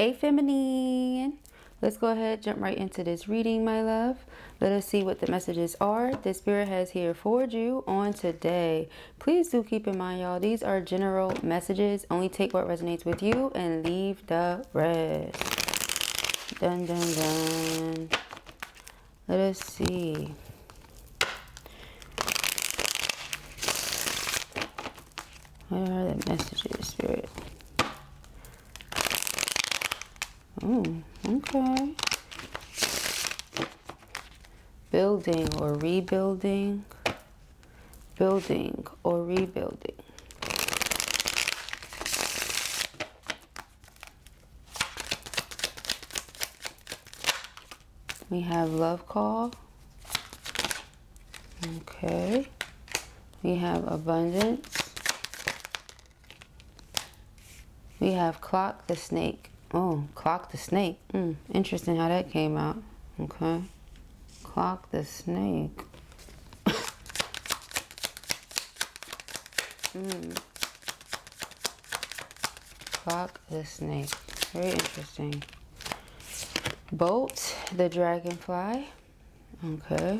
Hey feminine, let's go ahead, jump right into this reading, my love. Let us see what the messages are the spirit has here for you on today. Please do keep in mind, y'all, these are general messages. Only take what resonates with you and leave the rest. Dun dun dun. Let us see. What are the messages, spirit? Oh, okay. Building or rebuilding. Building or rebuilding. We have love call. Okay. We have abundance. We have clock the snake. Oh, clock the snake. Interesting how that came out. Okay. Clock the snake. Clock the snake. Very interesting. Bolt the dragonfly. Okay.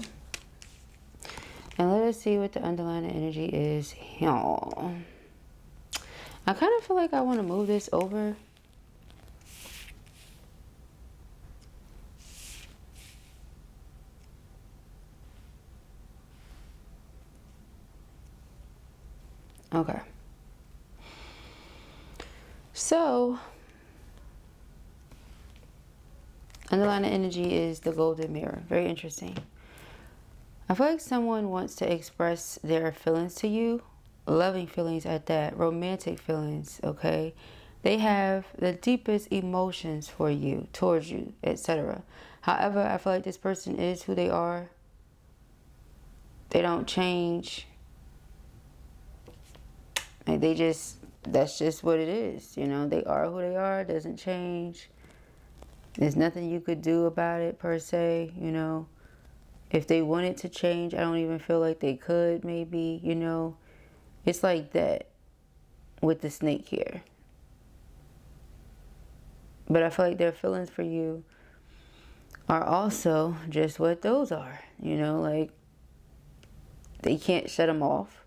And let us see what the underlying energy is. Y'all. I kind of feel like I want to move this over. Okay. So, underlying energy is the golden mirror. Very interesting. I feel like someone wants to express their feelings to you. Loving feelings at that. Romantic feelings, okay? They have the deepest emotions for you, towards you, etc. However, I feel like this person is who they are. They don't change. Like they just, that's just what it is, you know. They are who they are. It doesn't change. There's nothing you could do about it per se, you know. If they wanted to change, I don't even feel like they could, maybe, you know. It's like that with the snake here. But I feel like their feelings for you are also just what those are, you know, like they can't shut them off.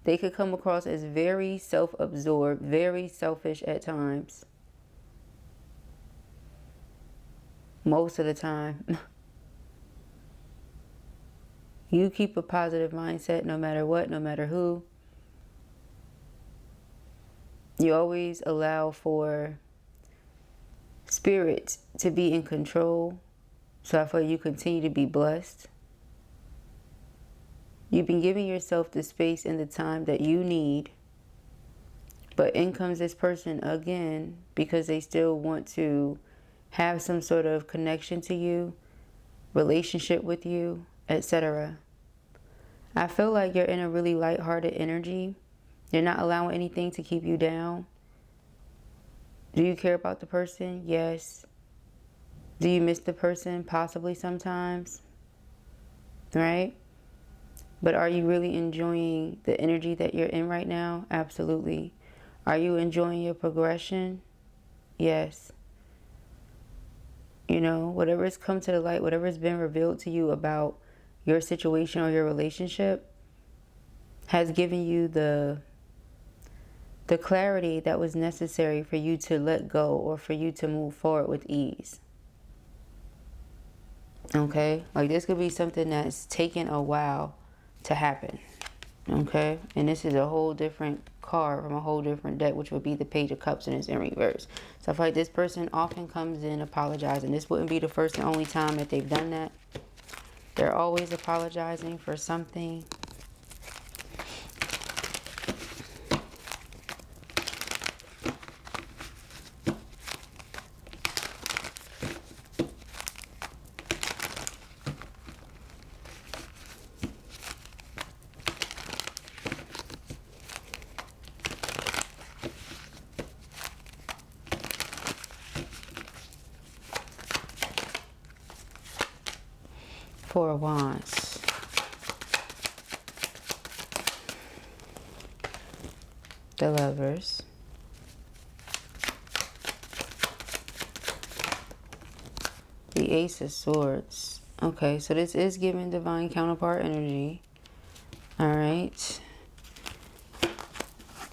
They could come across as very self-absorbed, very selfish at times. Most of the time. You keep a positive mindset no matter what, no matter who. You always allow for spirit to be in control. So I feel like you continue to be blessed. You've been giving yourself the space and the time that you need. But in comes this person again because they still want to have some sort of connection to you, relationship with you, etc. I feel like you're in a really lighthearted energy. You're not allowing anything to keep you down. Do you care about the person? Yes. Do you miss the person? Possibly sometimes. Right? But are you really enjoying the energy that you're in right now? Absolutely. Are you enjoying your progression? Yes. You know, whatever has come to the light, whatever has been revealed to you about your situation or your relationship has given you the clarity that was necessary for you to let go or for you to move forward with ease. Okay? Like this could be something that's taken a while to happen. Okay? And this is a whole different card from a whole different deck, which would be the Page of Cups, and it's in reverse. So I feel like this person often comes in apologizing. This wouldn't be the first and only time that they've done that. They're always apologizing for something. Four of Wands. The Lovers. The Ace of Swords. Okay, so this is giving divine counterpart energy. All right.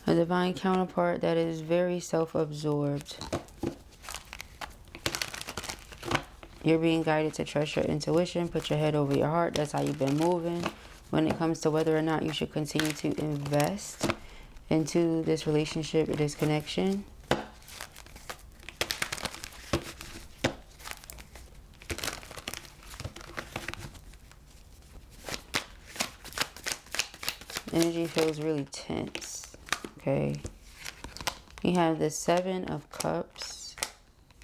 A divine counterpart that is very self-absorbed. You're being guided to trust your intuition. Put your head over your heart. That's how you've been moving. When it comes to whether or not you should continue to invest into this relationship or this connection. Energy feels really tense. Okay. You have the Seven of Cups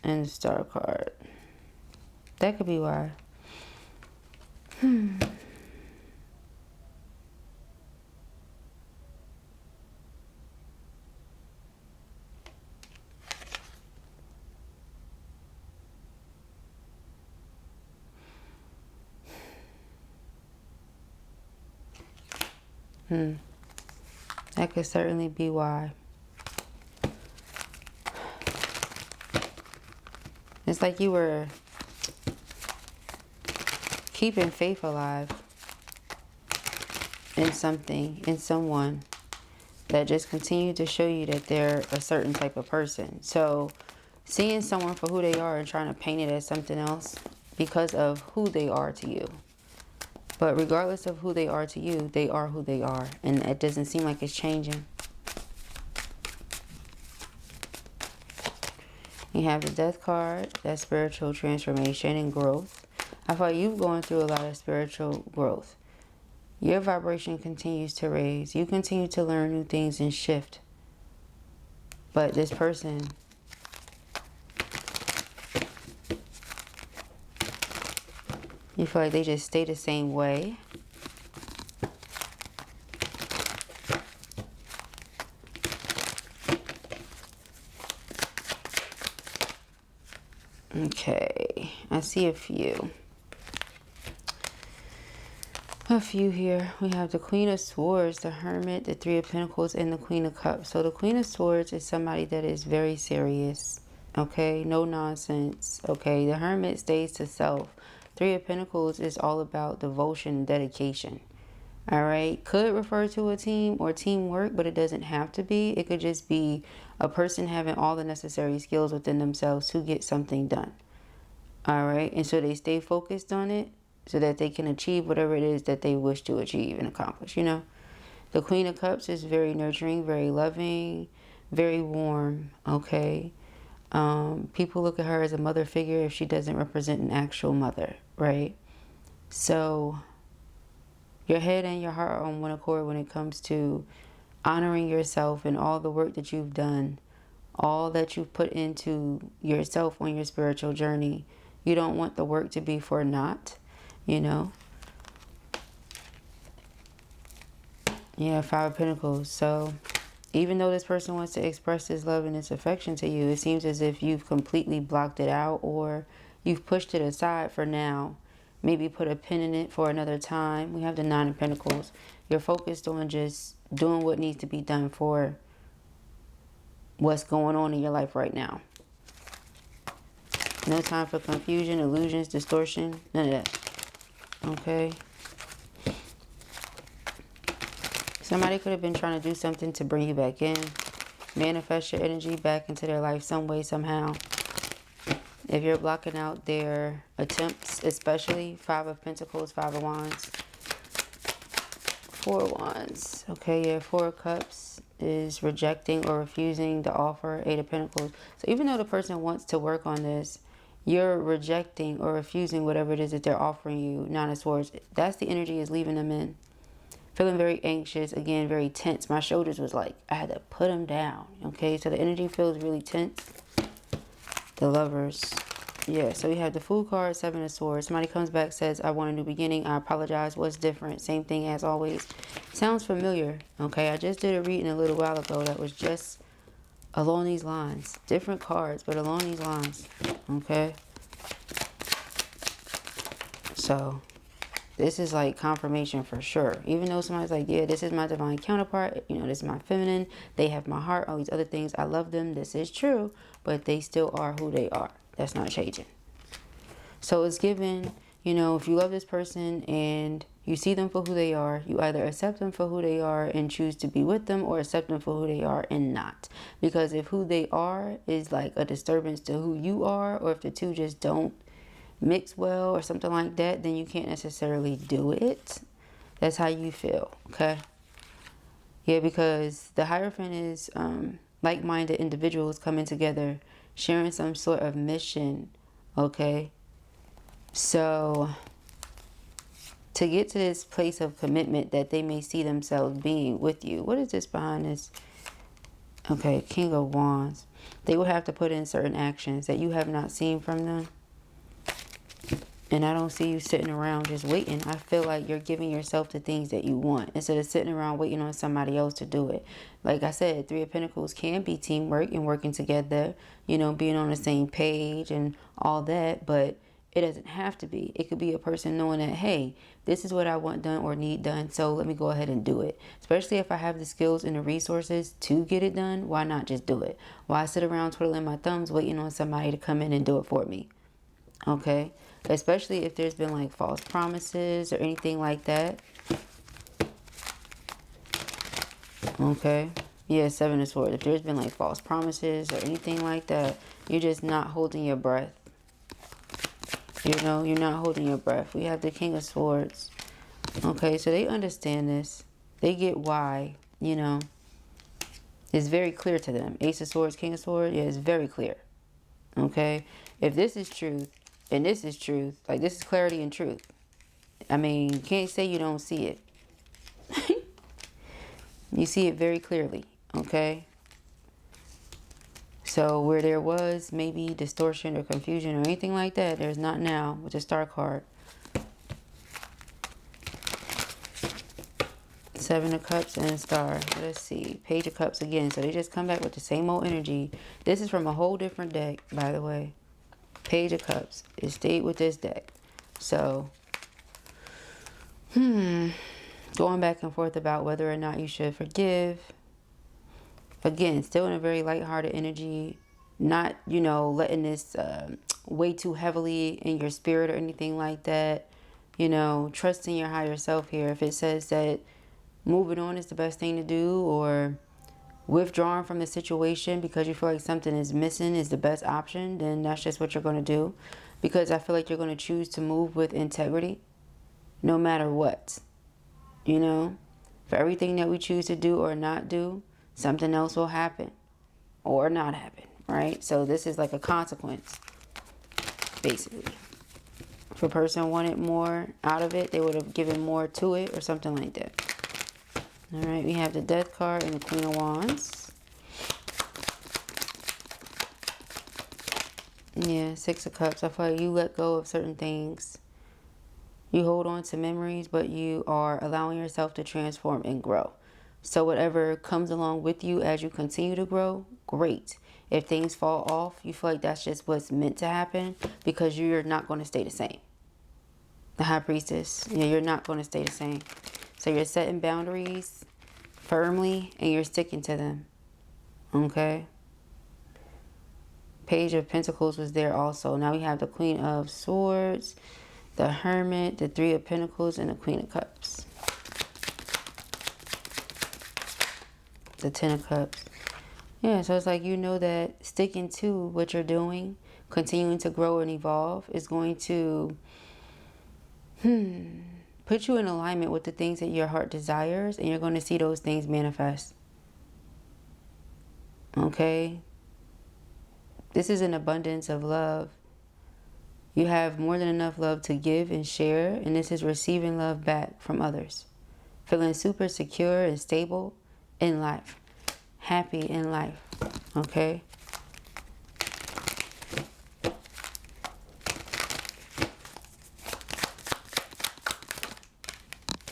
and the Star card. That could be why. That could certainly be why. It's like you were keeping faith alive in something, in someone that just continued to show you that they're a certain type of person. So seeing someone for who they are and trying to paint it as something else because of who they are to you. But regardless of who they are to you, they are who they are. And it doesn't seem like it's changing. You have the Death card, that's spiritual transformation and growth. I feel like you're going through a lot of spiritual growth. Your vibration continues to raise. You continue to learn new things and shift. But this person, you feel like they just stay the same way. Okay, I see a few. A few here. We have the Queen of Swords, the Hermit, the Three of Pentacles, and the Queen of Cups. So the Queen of Swords is somebody that is very serious. Okay, no nonsense. Okay, the Hermit stays to self. Three of Pentacles is all about devotion and dedication. All right, could refer to a team or teamwork, but it doesn't have to be. It could just be a person having all the necessary skills within themselves to get something done. All right, and so they stay focused on it so that they can achieve whatever it is that they wish to achieve and accomplish, you know. The Queen of Cups is very nurturing, very loving, very warm, okay. People look at her as a mother figure if she doesn't represent an actual mother, right? So your head and your heart are on one accord when it comes to honoring yourself and all the work that you've done, all that you've put into yourself on your spiritual journey. You don't want the work to be for naught, you know. Yeah, Five of Pentacles. So even though this person wants to express his love and his affection to you, it seems as if you've completely blocked it out or you've pushed it aside for now. Maybe put a pin in it for another time. We have the Nine of Pentacles. You're focused on just doing what needs to be done for what's going on in your life right now. No time for confusion, illusions, distortion, none of that. Okay. Somebody could have been trying to do something to bring you back in. Manifest your energy back into their life some way, somehow. If you're blocking out their attempts, especially Five of Pentacles, Five of Wands, Four of Wands. Okay, yeah, Four of Cups is rejecting or refusing the offer, Eight of Pentacles. So even though the person wants to work on this, you're rejecting or refusing whatever it is that they're offering you, Nine of Swords. That's the energy is leaving them in. Feeling very anxious, again, very tense. My shoulders was like, I had to put them down. Okay, so the energy feels really tense. The Lovers. Yeah, so we have the Fool card, Seven of Swords. Somebody comes back, says, I want a new beginning. I apologize. What's different? Same thing as always. Sounds familiar. Okay, I just did a reading a little while ago that was just along these lines. Different cards, but along these lines. Okay. So this is like confirmation for sure. Even though somebody's like, yeah, this is my divine counterpart. You know, this is my feminine. They have my heart. All these other things. I love them. This is true. But they still are who they are. That's not changing. So it's given, you know, if you love this person and you see them for who they are, you either accept them for who they are and choose to be with them, or accept them for who they are and not. Because if who they are is like a disturbance to who you are, or if the two just don't mix well or something like that, then you can't necessarily do it. That's how you feel, okay? Yeah, because the Hierophant is like-minded individuals coming together, sharing some sort of mission, okay? So to get to this place of commitment that they may see themselves being with you. What is this behind this? Okay, King of Wands. They would have to put in certain actions that you have not seen from them. And I don't see you sitting around just waiting. I feel like you're giving yourself the things that you want instead of sitting around waiting on somebody else to do it. Like I said, Three of Pentacles can be teamwork and working together, you know, being on the same page and all that. But it doesn't have to be. It could be a person knowing that, hey, this is what I want done or need done, so let me go ahead and do it. Especially if I have the skills and the resources to get it done, why not just do it? Why sit around twiddling my thumbs waiting on somebody to come in and do it for me? Okay? Especially if there's been like false promises or anything like that. Okay? Yeah, Seven of Swords. If there's been like false promises or anything like that, you're just not holding your breath. You know, you're not holding your breath. We have the King of Swords. Okay, so they understand this. They get why, you know. It's very clear to them. Ace of Swords, King of Swords, yeah, it's very clear. Okay? If this is truth, and this is truth, like this is clarity and truth. I mean, you can't say you don't see it. You see it very clearly, okay? So where there was maybe distortion or confusion or anything like that, there's not now with the Star card. Seven of Cups and Star. Let's see. Page of Cups again. So they just come back with the same old energy. This is from a whole different deck, by the way. Page of Cups. It stayed with this deck. So, going back and forth about whether or not you should forgive. Again, still in a very lighthearted energy. Not, you know, letting this weigh too heavily in your spirit or anything like that. You know, trusting your higher self here. If it says that moving on is the best thing to do, or withdrawing from the situation because you feel like something is missing is the best option, then that's just what you're going to do. Because I feel like you're going to choose to move with integrity no matter what. You know, for everything that we choose to do or not do, something else will happen or not happen, right? So this is like a consequence, basically. If a person wanted more out of it, they would have given more to it or something like that. All right, we have the Death card and the Queen of Wands. Yeah, Six of Cups. I feel like you let go of certain things. You hold on to memories, but you are allowing yourself to transform and grow. So whatever comes along with you as you continue to grow, great. If things fall off, you feel like that's just what's meant to happen, because you're not going to stay the same. The High Priestess. Yeah, you're not going to stay the same. So you're setting boundaries firmly and you're sticking to them. Okay? Page of Pentacles was there also. Now we have the Queen of Swords, the Hermit, the Three of Pentacles, and the Queen of Cups. The Ten of Cups. Yeah, so it's like, you know that sticking to what you're doing, continuing to grow and evolve, is going to put you in alignment with the things that your heart desires, and you're going to see those things manifest. Okay? This is an abundance of love. You have more than enough love to give and share, and this is receiving love back from others. Feeling super secure and stable in life. Happy in life. Okay?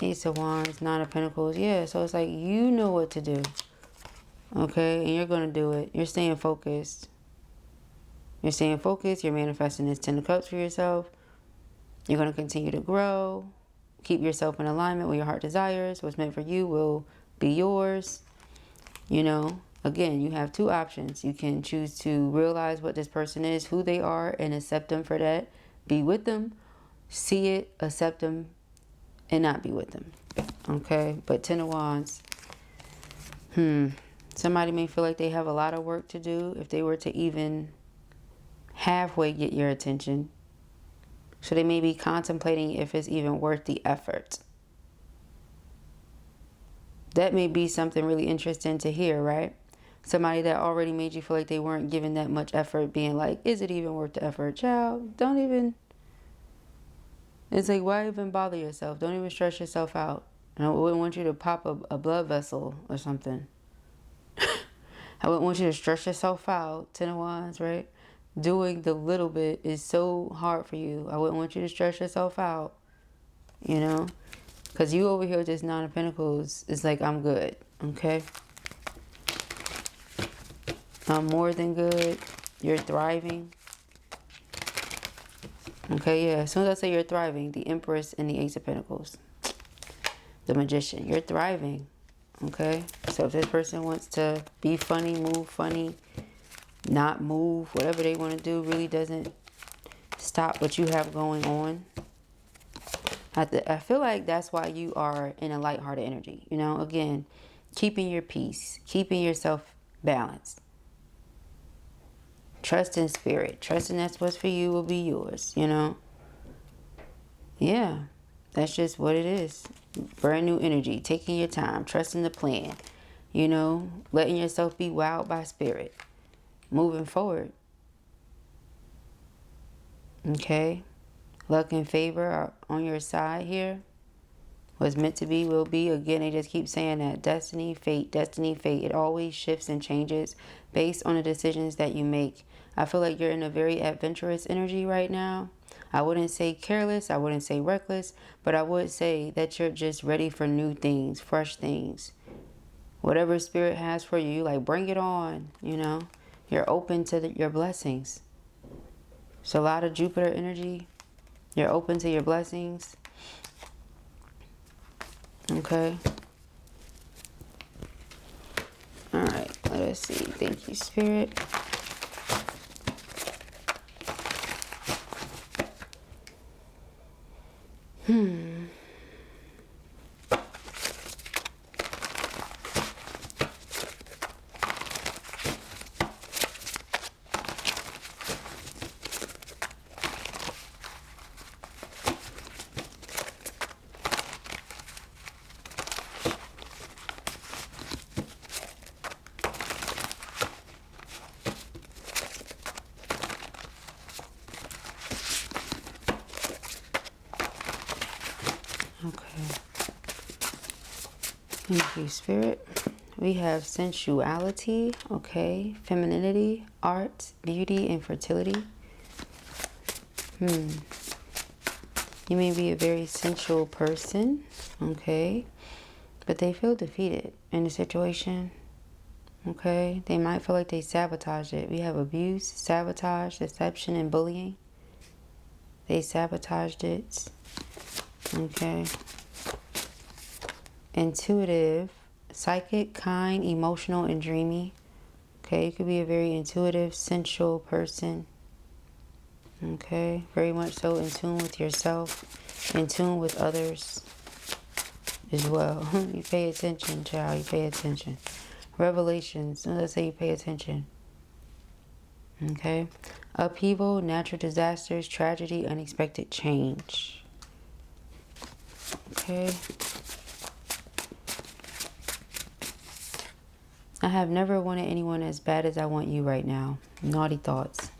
Ace of Wands, Nine of Pentacles. Yeah, so it's like, you know what to do. Okay? And you're going to do it. You're staying focused. You're staying focused. You're manifesting this Ten of Cups for yourself. You're going to continue to grow. Keep yourself in alignment with your heart desires. What's meant for you will be yours. You know, again, you have two options. You can choose to realize what this person is, who they are, and accept them for that. be with them, see it, accept them, and not be with them. Okay? But Ten of Wands. Somebody may feel like they have a lot of work to do if they were to even halfway get your attention. So they may be contemplating if it's even worth the effort. That may be something really interesting to hear, right? Somebody that already made you feel like they weren't giving that much effort, being like, is it even worth the effort? Child, don't even. It's like, why even bother yourself? Don't even stress yourself out. I wouldn't want you to pop a blood vessel or something. I wouldn't want you to stress yourself out. Ten of Wands, right? Doing the little bit is so hard for you. I wouldn't want you to stress yourself out, you know? Because you over here with this Nine of Pentacles, it's like, I'm good, okay? I'm more than good. You're thriving. Okay, yeah. As soon as I say you're thriving, the Empress and the Ace of Pentacles. The Magician. You're thriving. Okay? So if this person wants to be funny, move funny, not move, whatever they want to do really doesn't stop what you have going on. I feel like that's why you are in a lighthearted energy. You know, again, keeping your peace, keeping yourself balanced. Trust in spirit. Trusting that's what's for you will be yours, you know. Yeah, that's just what it is. Brand new energy, taking your time, trusting the plan, you know, letting yourself be wowed by spirit, moving forward. Okay, luck and favor are on your side here. What's meant to be will be. Again, they just keep saying that. Destiny, fate, destiny, fate. It always shifts and changes based on the decisions that you make. I feel like you're in a very adventurous energy right now. I wouldn't say careless. I wouldn't say reckless. But I would say that you're just ready for new things, fresh things. Whatever spirit has for you, like bring it on, you know. You're open to your blessings. It's a lot of Jupiter energy. You're open to your blessings. Okay. All right. Let us see. Thank you, Spirit. Okay. Thank you, Spirit. We have sensuality, okay, femininity, art, beauty, and fertility. You may be a very sensual person, okay, but they feel defeated in the situation, okay. They might feel like they sabotaged it. We have abuse, sabotage, deception, and bullying. They sabotaged it, okay. Intuitive, psychic, kind, emotional, and dreamy. Okay, you could be a very intuitive, sensual person. Okay, very much so in tune with yourself, in tune with others as well. You pay attention, child, you pay attention. Revelations, let's say you pay attention. Okay, upheaval, natural disasters, tragedy, unexpected change. Okay. I have never wanted anyone as bad as I want you right now. Naughty thoughts.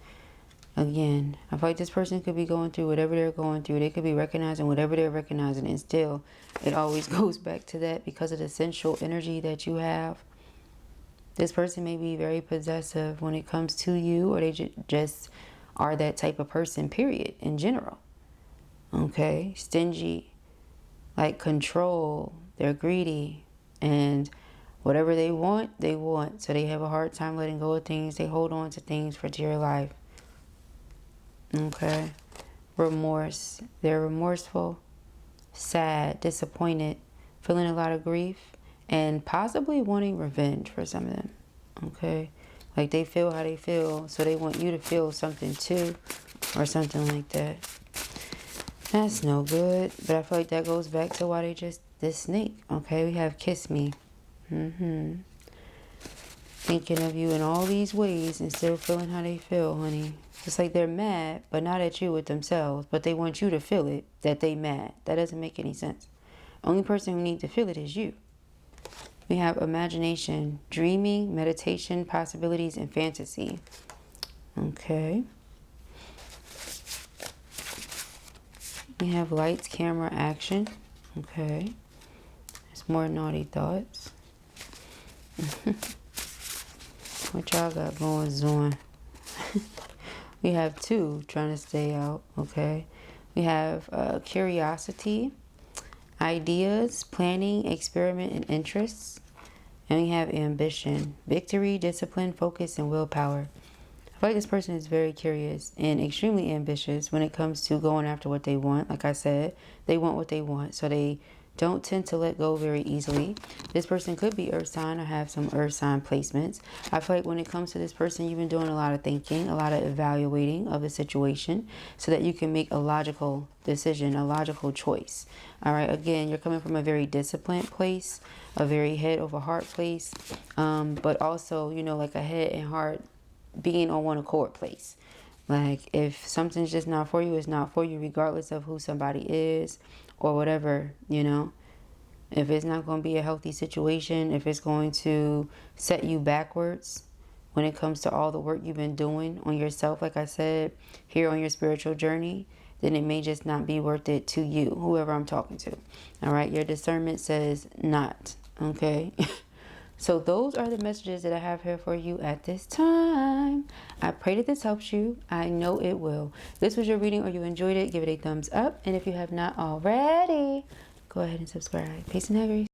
Again, I feel like this person could be going through whatever they're going through. They could be recognizing whatever they're recognizing. And still, it always goes back to that because of the sensual energy that you have. This person may be very possessive when it comes to you. Or they just are that type of person, period, in general. Okay? Stingy. Like control. They're greedy. And whatever they want, they want. So they have a hard time letting go of things. They hold on to things for dear life. Okay. Remorse. They're remorseful, sad, disappointed, feeling a lot of grief, and possibly wanting revenge for some of them. Okay. Like they feel how they feel, so they want you to feel something too. or something like that. That's no good. But I feel like that goes back to why they just, this snake. Okay, we have kiss me. Thinking of you in all these ways and still feeling how they feel, honey. It's like they're mad, but not at you, with themselves. But they want you to feel it, that they mad. That doesn't make any sense. Only person who needs to feel it is you. We have imagination, dreaming, meditation, possibilities, and fantasy. Okay. We have lights, camera, action. Okay. It's more naughty thoughts. What y'all got going on? We have 2 trying to stay out. Okay. We have curiosity, ideas, planning, experiment, and interests. And we have ambition, victory, discipline, focus, and willpower. I feel like this person is very curious and extremely ambitious when it comes to going after what they want. Like I said, they want what they want, so they don't tend to let go very easily. This person could be earth sign or have some earth sign placements. I feel like when it comes to this person, you've been doing a lot of thinking, a lot of evaluating of the situation so that you can make a logical decision, a logical choice. All right, again, you're coming from a very disciplined place, a very head over heart place, but also, you know, like a head and heart being on one accord place. Like if something's just not for you, it's not for you, regardless of who somebody is or whatever, you know. If it's not going to be a healthy situation, if it's going to set you backwards when it comes to all the work you've been doing on yourself, like I said, here on your spiritual journey, then it may just not be worth it to you, whoever I'm talking to. All right, your discernment says not, okay? So those are the messages that I have here for you at this time. I pray that this helps you. I know it will. If this was your reading or you enjoyed it, give it a thumbs up. And if you have not already, go ahead and subscribe. Peace and hair, Grace.